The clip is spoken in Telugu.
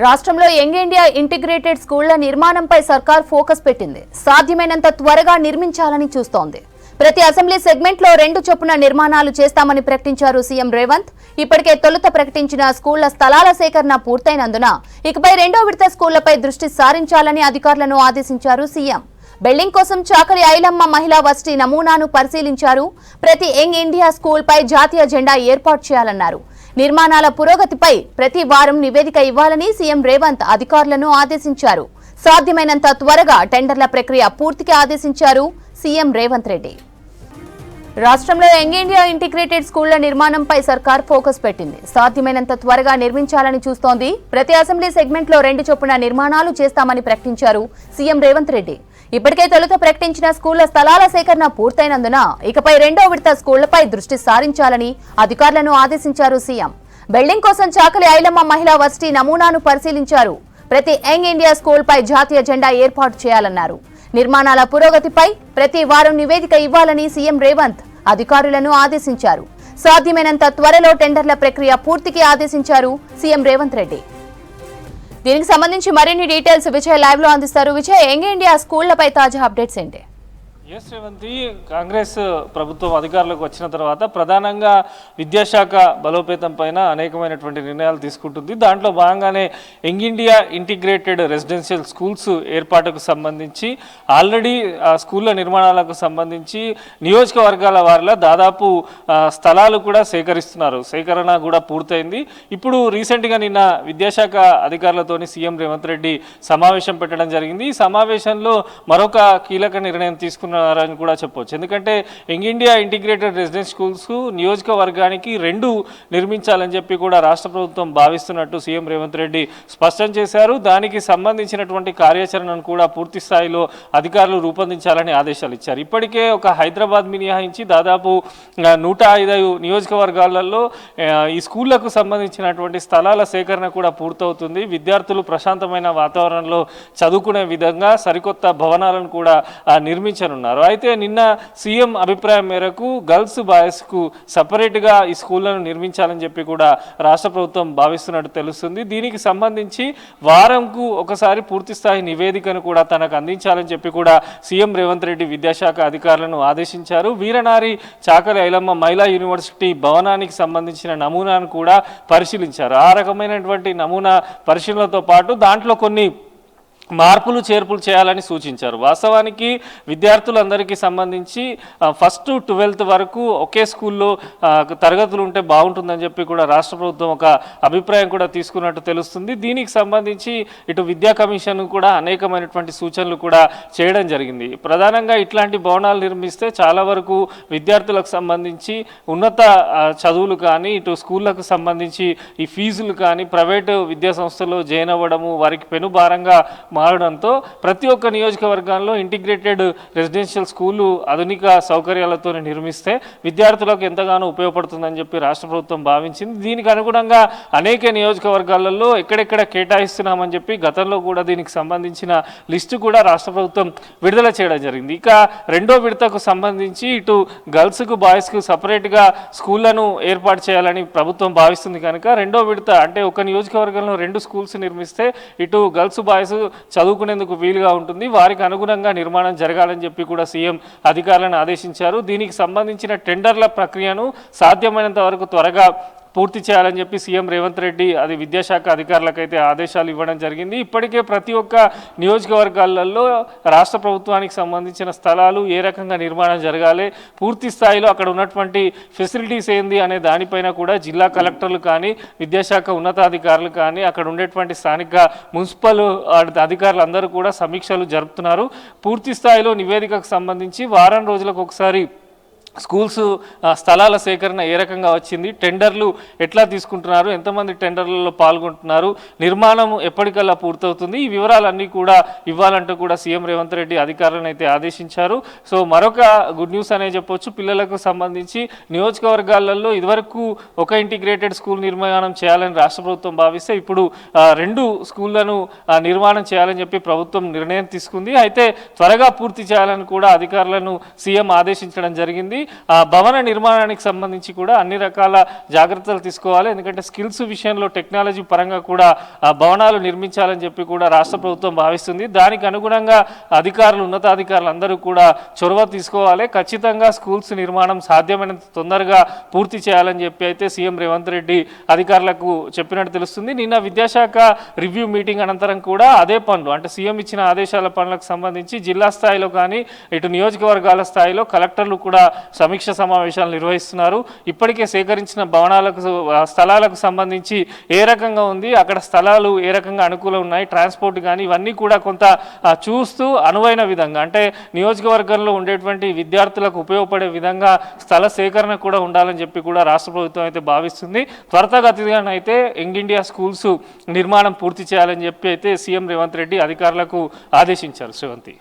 రాష్ట్రంలో యంగ్ ఇండియా ఇంటిగ్రేటెడ్ స్కూళ్ల నిర్మాణంపై సర్కార్ ఫోకస్ పెట్టింది. సాధ్యమైనంత త్వరగా నిర్మించాలని చూస్తోంది. ప్రతి అసెంబ్లీ సెగ్మెంట్లో 2 చొప్పున నిర్మాణాలు చేస్తామని ప్రకటించారు సీఎం రేవంత్. ఇప్పటికే తొలుత ప్రకటించిన స్కూళ్ల స్థలాల సేకరణ పూర్తయినందున ఇకపై 2వ విడత స్కూళ్లపై దృష్టి సారించాలని అధికారులను ఆదేశించారు సీఎం. బిల్డింగ్ కోసం చాకలి ఐలమ్మ మహిళా వర్సిటీ నమూనాను పరిశీలించారు. ప్రతి యంగ్ ఇండియా స్కూల్పై జాతీయ జెండా ఏర్పాటు చేయాలన్నారు. నిర్మాణాల పురోగతిపై ప్రతి వారం నివేదిక ఇవ్వాలని సీఎం రేవంత్ అధికారులను ఆదేశించారు. సాధ్యమైనంత త్వరగా టెండర్ల ప్రక్రియ పూర్తికి ఆదేశించారు సీఎం రేవంత్ రెడ్డి. రాష్ట్రంలో యంగ్ ఇండియా ఇంటిగ్రేటెడ్ స్కూళ్ల నిర్మాణంపై సర్కార్ ఫోకస్ పెట్టింది. సాధ్యమైనంత త్వరగా నిర్మించాలని చూస్తోంది. ప్రతి అసెంబ్లీ సెగ్మెంట్లో 2 చొప్పున నిర్మాణాలు చేస్తామని ప్రకటించారు సీఎం రేవంత్ రెడ్డి. ఇప్పటికే తొలుత ప్రకటించిన స్కూళ్ల స్థలాల సేకరణ పూర్తయినందున ఇకపై 2వ విడత స్కూళ్లపై దృష్టి సారించాలని అధికారులను ఆదేశించారు సీఎం. బిల్డింగ్ కోసం చాకలి ఐలమ్మ మహిళా వర్సిటీ నమూనాను పరిశీలించారు. ప్రతి యంగ్ ఇండియా స్కూల్పై జాతీయ జెండా ఏర్పాటు చేయాలన్నారు. నిర్మాణాల పురోగతిపై ప్రతి వారం నివేదిక ఇవ్వాలని సీఎం రేవంత్ అధికారులను ఆదేశించారు. సాధ్యమైనంత త్వరలో టెండర్ల ప్రక్రియ పూర్తికి ఆదేశించారు సీఎం రేవంత్ రెడ్డి. దీనికి సంబంధించి మరిన్ని డీటెయిల్స్ విజయ్ లైవ్ లో అందిస్తారు. విజయ్, యంగ్ ఇండియా స్కూళ్లపై తాజా అప్డేట్స్ ఏంటి? ఎస్ రేవంతి, కాంగ్రెస్ ప్రభుత్వం అధికారంలోకి వచ్చిన తర్వాత ప్రధానంగా విద్యాశాఖ బలోపేతం పైన అనేకమైనటువంటి నిర్ణయాలు తీసుకుంటుంది. దాంట్లో భాగంగానే young India integrated residential schools ఏర్పాటుకు సంబంధించి ఆల్రెడీ స్కూళ్ళ నిర్మాణాలకు సంబంధించి నియోజకవర్గాల వారిలో దాదాపు స్థలాలు కూడా సేకరిస్తున్నారు. సేకరణ కూడా పూర్తయింది. ఇప్పుడు రీసెంట్గా నిన్న విద్యాశాఖ అధికారులతోని సీఎం రేవంత్ రెడ్డి సమావేశం పెట్టడం జరిగింది. ఈ సమావేశంలో మరొక కీలక నిర్ణయం తీసుకున్నారని కూడా చెప్పవచ్చు. ఎందుకంటే young India integrated residence schools నియోజకవర్గానికి 2 నిర్మించాలని చెప్పి కూడా రాష్ట్ర ప్రభుత్వం భావిస్తున్నట్టు సీఎం రేవంత్ రెడ్డి స్పష్టం చేశారు. దానికి సంబంధించినటువంటి కార్యాచరణను కూడా పూర్తి స్థాయిలో అధికారులు రూపొందించాలని ఆదేశాలు ఇచ్చారు. ఇప్పటికే ఒక హైదరాబాద్ మినహాయించి దాదాపు 105 నియోజకవర్గాలలో ఈ స్కూళ్లకు సంబంధించినటువంటి స్థలాల సేకరణ కూడా పూర్తవుతుంది. విద్యార్థులు ప్రశాంతమైన వాతావరణంలో చదువుకునే విధంగా సరికొత్త భవనాలను కూడా నిర్మించనున్నారు. అయితే నిన్న సీఎం అభిప్రాయం మేరకు గర్ల్స్ బాయ్స్కు సపరేట్గా ఈ స్కూళ్లను నిర్మించాలని చెప్పి కూడా రాష్ట్ర ప్రభుత్వం భావిస్తున్నట్టు తెలుస్తుంది. దీనికి సంబంధించి వారంకు ఒకసారి పూర్తిస్థాయి నివేదికను కూడా తనకు అందించాలని చెప్పి కూడా సీఎం రేవంత్ రెడ్డి విద్యాశాఖ అధికారులను ఆదేశించారు. వీరనారి చాకలి ఐలమ్మ మహిళా యూనివర్సిటీ భవనానికి సంబంధించిన నమూనాను కూడా పరిశీలించారు. ఆ రకమైనటువంటి నమూనా పరిశీలనతో పాటు దాంట్లో కొన్ని మార్పులు చేర్పులు చేయాలని సూచించారు. వాస్తవానికి విద్యార్థులందరికీ సంబంధించి 1st to 12th వరకు ఒకే స్కూల్లో తరగతులు ఉంటే బాగుంటుందని చెప్పి కూడా రాష్ట్ర ప్రభుత్వం ఒక అభిప్రాయం కూడా తీసుకున్నట్టు తెలుస్తుంది. దీనికి సంబంధించి ఇటు విద్యా కమిషన్ కూడా అనేకమైనటువంటి సూచనలు కూడా చేయడం జరిగింది. ప్రధానంగా ఇట్లాంటి భవనాలు నిర్మిస్తే చాలా వరకు విద్యార్థులకు సంబంధించి ఉన్నత చదువులు కానీ ఇటు స్కూళ్లకు సంబంధించి ఈ ఫీజులు కానీ ప్రైవేటు విద్యా సంస్థల్లో జాయిన్ అవ్వడము వారికి పెనుభారంగా మారడంతో ప్రతి ఒక్క నియోజకవర్గాల్లో ఇంటిగ్రేటెడ్ రెసిడెన్షియల్ స్కూలు ఆధునిక సౌకర్యాలతో నిర్మిస్తే విద్యార్థులకు ఎంతగానో ఉపయోగపడుతుందని చెప్పి రాష్ట్ర ప్రభుత్వం భావించింది. దీనికి అనుగుణంగా అనేక నియోజకవర్గాలలో ఎక్కడెక్కడ కేటాయిస్తున్నామని చెప్పి గతంలో కూడా దీనికి సంబంధించిన లిస్టు కూడా రాష్ట్ర ప్రభుత్వం విడుదల చేయడం జరిగింది. ఇక 2వ విడతకు సంబంధించి ఇటు గర్ల్స్కు బాయ్స్కు సపరేట్గా స్కూళ్లను ఏర్పాటు చేయాలని ప్రభుత్వం భావిస్తుంది కనుక 2వ విడత అంటే ఒక నియోజకవర్గంలో 2 స్కూల్స్ నిర్మిస్తే ఇటు గర్ల్స్ బాయ్స్ చదువుకునేందుకు వీలుగా ఉంటుంది. వారికి అనుగుణంగా నిర్మాణం జరగాలని చెప్పి కూడా సీఎం అధికారులను ఆదేశించారు. దీనికి సంబంధించిన టెండర్ల ప్రక్రియను సాధ్యమైనంత వరకు త్వరగా పూర్తి చేయాలని చెప్పి సీఎం రేవంత్ రెడ్డి అది విద్యాశాఖ అధికారులకైతే ఆదేశాలు ఇవ్వడం జరిగింది. ఇప్పటికే ప్రతి ఒక్క నియోజకవర్గాలలో రాష్ట్ర ప్రభుత్వానికి సంబంధించిన స్థలాలు ఏ రకంగా నిర్మాణం జరగాలి, పూర్తి స్థాయిలో అక్కడ ఉన్నటువంటి ఫెసిలిటీస్ ఏంది అనే దానిపైన కూడా జిల్లా కలెక్టర్లు కానీ విద్యాశాఖ ఉన్నతాధికారులు కానీ అక్కడ ఉండేటువంటి స్థానిక మున్సిపల్ అధికారులు అందరూ కూడా సమీక్షలు జరుపుతున్నారు. పూర్తి స్థాయిలో నివేదికకు సంబంధించి వారం రోజులకు ఒకసారి స్కూల్స్ స్థలాల సేకరణ ఏ రకంగా వచ్చింది, టెండర్లు ఎట్లా తీసుకుంటున్నారు, ఎంతమంది టెండర్లలో పాల్గొంటున్నారు, నిర్మాణం ఎప్పటికల్లా పూర్తవుతుంది, ఈ వివరాలన్నీ కూడా ఇవ్వాలంటూ కూడా సీఎం రేవంత్ రెడ్డి అధికారులను అయితే ఆదేశించారు. సో మరొక గుడ్ న్యూస్ అనే చెప్పొచ్చు. పిల్లలకు సంబంధించి నియోజకవర్గాలలో ఇదివరకు ఒక ఇంటిగ్రేటెడ్ స్కూల్ నిర్మాణం చేయాలని రాష్ట్ర ప్రభుత్వం భావిస్తే ఇప్పుడు 2 స్కూళ్లను నిర్మాణం చేయాలని చెప్పి ప్రభుత్వం నిర్ణయం తీసుకుంది. అయితే త్వరగా పూర్తి చేయాలని కూడా అధికారులను సీఎం ఆదేశించడం జరిగింది. ఆ భవన నిర్మాణానికి సంబంధించి కూడా అన్ని రకాల జాగ్రత్తలు తీసుకోవాలి. ఎందుకంటే స్కిల్స్ విషయంలో టెక్నాలజీ పరంగా కూడా భవనాలు నిర్మించాలని చెప్పి కూడా రాష్ట్ర ప్రభుత్వం భావిస్తుంది. దానికి అనుగుణంగా అధికారులు, ఉన్నతాధికారులు అందరూ కూడా చొరవ తీసుకోవాలి. ఖచ్చితంగా స్కూల్స్ నిర్మాణం సాధ్యమైనంత తొందరగా పూర్తి చేయాలని చెప్పి అయితే సీఎం రేవంత్ రెడ్డి అధికారులకు చెప్పినట్టు తెలుస్తుంది. నిన్న విద్యాశాఖ రివ్యూ మీటింగ్ అనంతరం కూడా అదే పనులు, అంటే సీఎం ఇచ్చిన ఆదేశాల పనులకు సంబంధించి జిల్లా స్థాయిలో కానీ ఇటు నియోజకవర్గాల స్థాయిలో కలెక్టర్లు కూడా సమీక్ష సమావేశాలు నిర్వహిస్తున్నారు. ఇప్పటికే సేకరించిన స్థలాలకు సంబంధించి ఏ రకంగా ఉంది, అక్కడ స్థలాలు ఏ రకంగా అనుకూలం ఉన్నాయి, ట్రాన్స్పోర్ట్ కానీ ఇవన్నీ కూడా కొంత చూస్తూ అనువైన విధంగా, అంటే నియోజకవర్గంలో ఉండేటువంటి విద్యార్థులకు ఉపయోగపడే విధంగా స్థల సేకరణ కూడా ఉండాలని చెప్పి కూడా రాష్ట్ర ప్రభుత్వం అయితే భావిస్తుంది. త్వరితగతిగానైతే యంగ్ ఇండియా స్కూల్స్ నిర్మాణం పూర్తి చేయాలని చెప్పి అయితే సీఎం రేవంత్ రెడ్డి అధికారులకు ఆదేశించారు. శ్రీవంతి.